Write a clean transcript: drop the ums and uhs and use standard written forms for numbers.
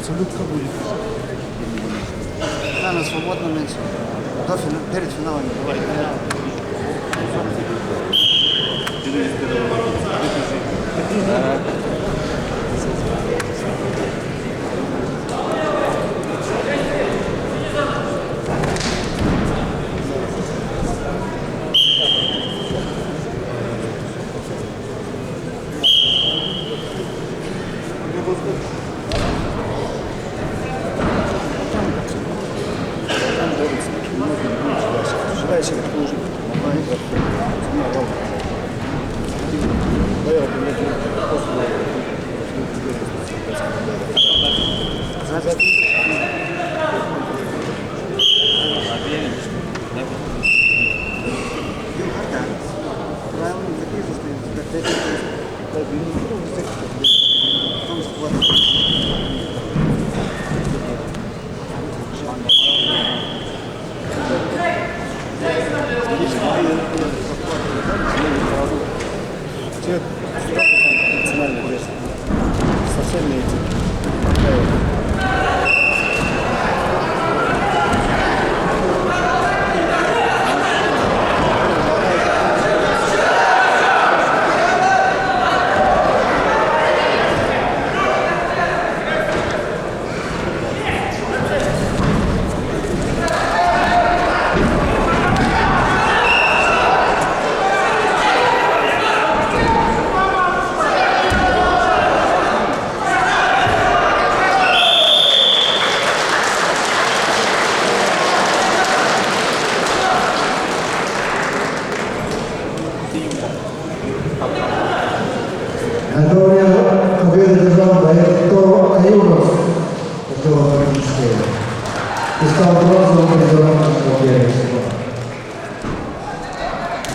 Абсолютно будет. Да, на свободном меньше. Перед финалом не бывает. Дальше как тоже. Те национальные вес. Совсем не эти. Анатолия победу держал Байрто Аюнов, этого практически. И стал бронзовым призером